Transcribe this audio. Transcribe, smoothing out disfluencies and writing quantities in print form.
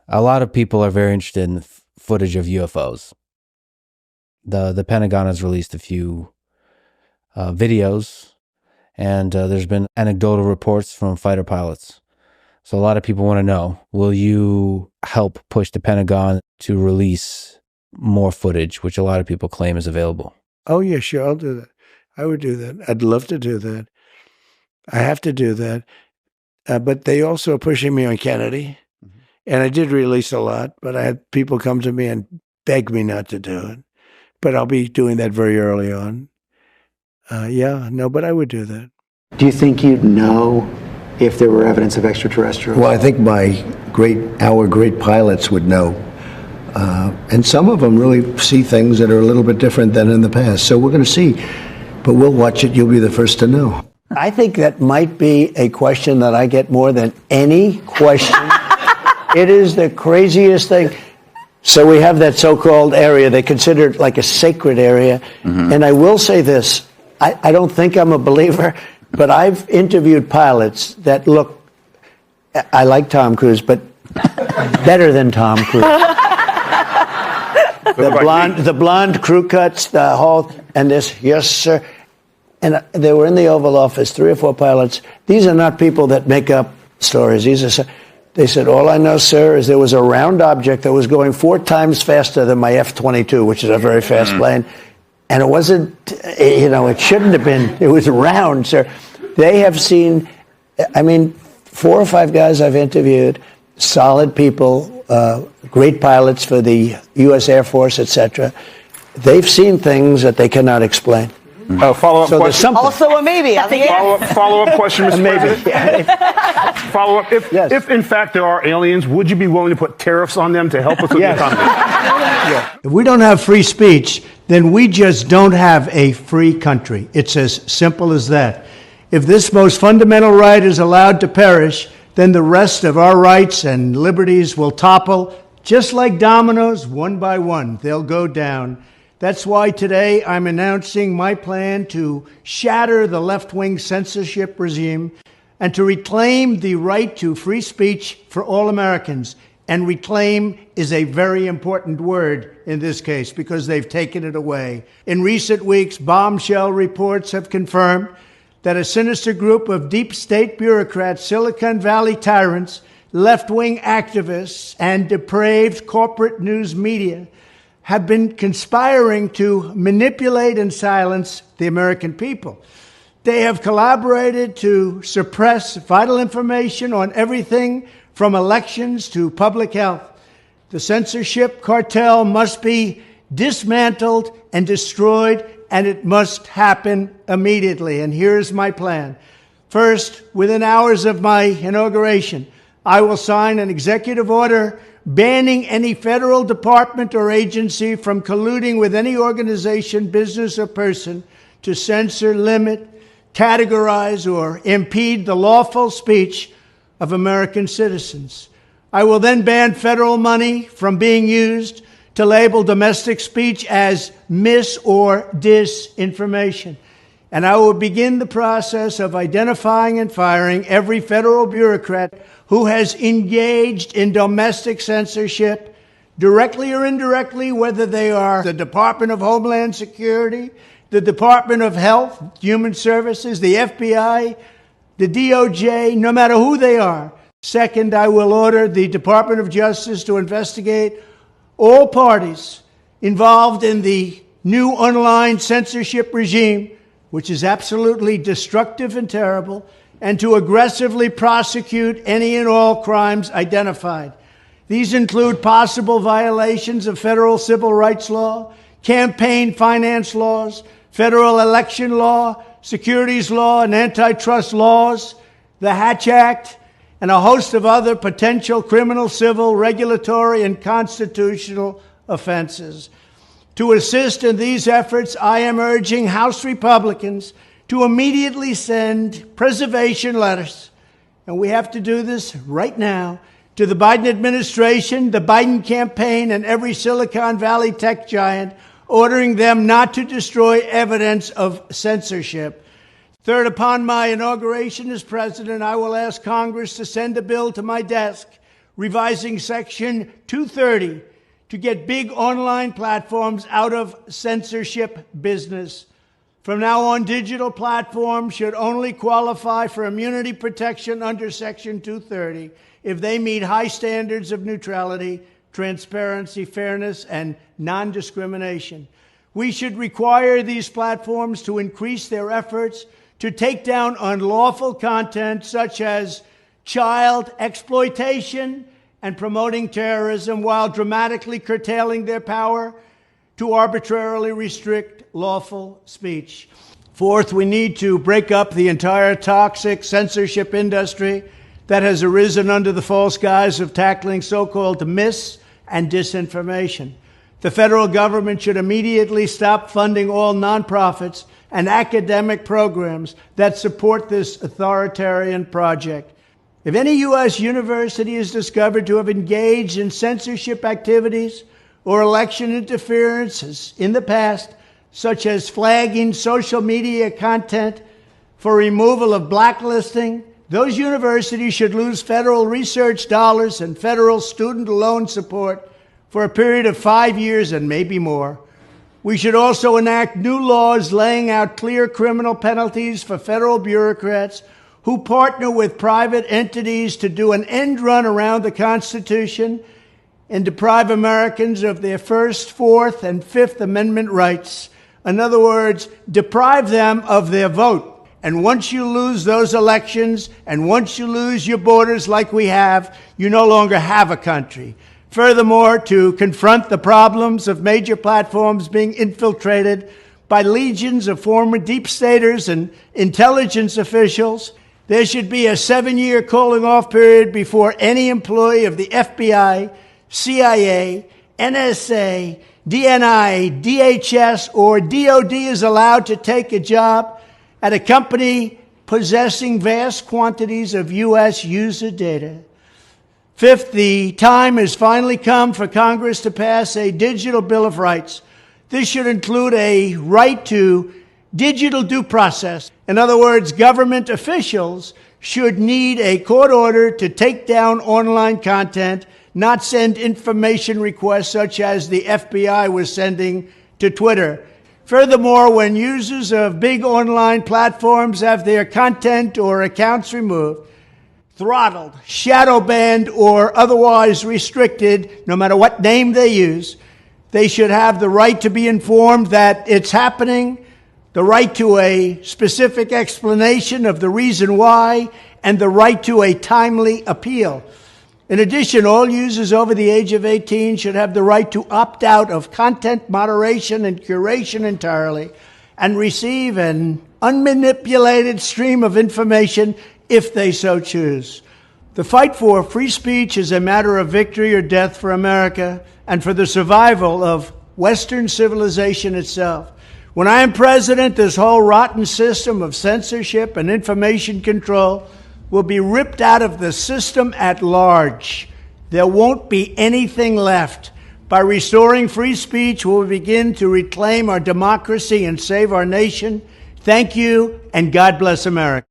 a lot of people are very interested in footage of UFOs. The Pentagon has released a few videos, and there's been anecdotal reports from fighter pilots. So a lot of people want to know, will you help push the Pentagon to release more footage, which a lot of people claim is available? Oh, yeah, sure, I'll do that. I would do that. I'd love to do that. I have to do that. But they also are pushing me on Kennedy. Mm-hmm. And I did release a lot, but I had people come to me and beg me not to do it. But I'll be doing that very early on. But I would do that. Do you think you'd know if there were evidence of extraterrestrials? Well, I think our great pilots would know. And some of them really see things that are a little bit different than in the past. So we're going to see. But we'll watch it. You'll be the first to know. I think that might be a question that I get more than any question. It is the craziest thing. So we have that so-called area. They consider it like a sacred area. Mm-hmm. And I will say this. I don't think I'm a believer, but I've interviewed pilots that look, I like Tom Cruise, but better than Tom Cruise. The blonde crew cuts, the whole, and this, yes, sir. And they were in the Oval Office, 3 or 4 pilots. These are not people that make up stories. They said, all I know, sir, is there was a round object that was going 4 times faster than my F-22, which is a very fast plane. And it wasn't, it shouldn't have been. It was round, sir. They have seen, 4 or 5 guys I've interviewed, solid people, great pilots for the U.S. Air Force, etc. They've seen things that they cannot explain. Follow-up question. Also a maybe. Follow-up question, Mr. President. Follow-up. If in fact there are aliens, would you be willing to put tariffs on them to help us with the economy? If we don't have free speech, then we just don't have a free country. It's as simple as that. If this most fundamental right is allowed to perish, then the rest of our rights and liberties will topple, just like dominoes, one by one. They'll go down. That's why today I'm announcing my plan to shatter the left-wing censorship regime and to reclaim the right to free speech for all Americans. And reclaim is a very important word in this case because they've taken it away. In recent weeks, bombshell reports have confirmed that a sinister group of deep state bureaucrats, Silicon Valley tyrants, left-wing activists, and depraved corporate news media have been conspiring to manipulate and silence the American people. They have collaborated to suppress vital information on everything from elections to public health. The censorship cartel must be dismantled and destroyed, and it must happen immediately. And here's my plan. First, within hours of my inauguration, I will sign an executive order banning any federal department or agency from colluding with any organization, business, or person to censor, limit, categorize, or impede the lawful speech of American citizens. I will then ban federal money from being used to label domestic speech as mis- or disinformation. And I will begin the process of identifying and firing every federal bureaucrat who has engaged in domestic censorship, directly or indirectly, whether they are the Department of Homeland Security, the Department of Health, Human Services, the FBI, the DOJ, no matter who they are. Second, I will order the Department of Justice to investigate all parties involved in the new online censorship regime, which is absolutely destructive and terrible, and to aggressively prosecute any and all crimes identified. These include possible violations of federal civil rights law, campaign finance laws, federal election law, securities law, and antitrust laws, the Hatch Act, and a host of other potential criminal, civil, regulatory, and constitutional offenses. To assist in these efforts, I am urging House Republicans to immediately send preservation letters, and we have to do this right now, to the Biden administration, the Biden campaign, and every Silicon Valley tech giant, ordering them not to destroy evidence of censorship. Third, upon my inauguration as president, I will ask Congress to send a bill to my desk revising Section 230 to get big online platforms out of censorship business. From now on, digital platforms should only qualify for immunity protection under Section 230 if they meet high standards of neutrality, transparency, fairness, and non-discrimination. We should require these platforms to increase their efforts to take down unlawful content such as child exploitation and promoting terrorism, while dramatically curtailing their power to arbitrarily restrict lawful speech. Fourth, we need to break up the entire toxic censorship industry that has arisen under the false guise of tackling so-called mis- and disinformation. The federal government should immediately stop funding all nonprofits and academic programs that support this authoritarian project. If any U.S. university is discovered to have engaged in censorship activities or election interferences in the past, such as flagging social media content for removal of blacklisting, those universities should lose federal research dollars and federal student loan support for a period of 5 years and maybe more. We should also enact new laws laying out clear criminal penalties for federal bureaucrats who partner with private entities to do an end run around the Constitution and deprive Americans of their First, Fourth, and Fifth Amendment rights. In other words, deprive them of their vote. And once you lose those elections, and once you lose your borders like we have, you no longer have a country. Furthermore, to confront the problems of major platforms being infiltrated by legions of former deep staters and intelligence officials, there should be a 7-year cooling off period before any employee of the FBI, CIA, NSA, DNI, DHS, or DOD is allowed to take a job at a company possessing vast quantities of U.S. user data. Fifth, the time has finally come for Congress to pass a digital Bill of Rights. This should include a right to digital due process. In other words, government officials should need a court order to take down online content, not send information requests such as the FBI was sending to Twitter. Furthermore, when users of big online platforms have their content or accounts removed, throttled, shadow banned, or otherwise restricted, no matter what name they use, they should have the right to be informed that it's happening, the right to a specific explanation of the reason why, and the right to a timely appeal. In addition, all users over the age of 18 should have the right to opt out of content moderation and curation entirely and receive an unmanipulated stream of information if they so choose. The fight for free speech is a matter of victory or death for America and for the survival of Western civilization itself. When I am president, this whole rotten system of censorship and information control will be ripped out of the system at large. There won't be anything left. By restoring free speech, we'll begin to reclaim our democracy and save our nation. Thank you, and God bless America.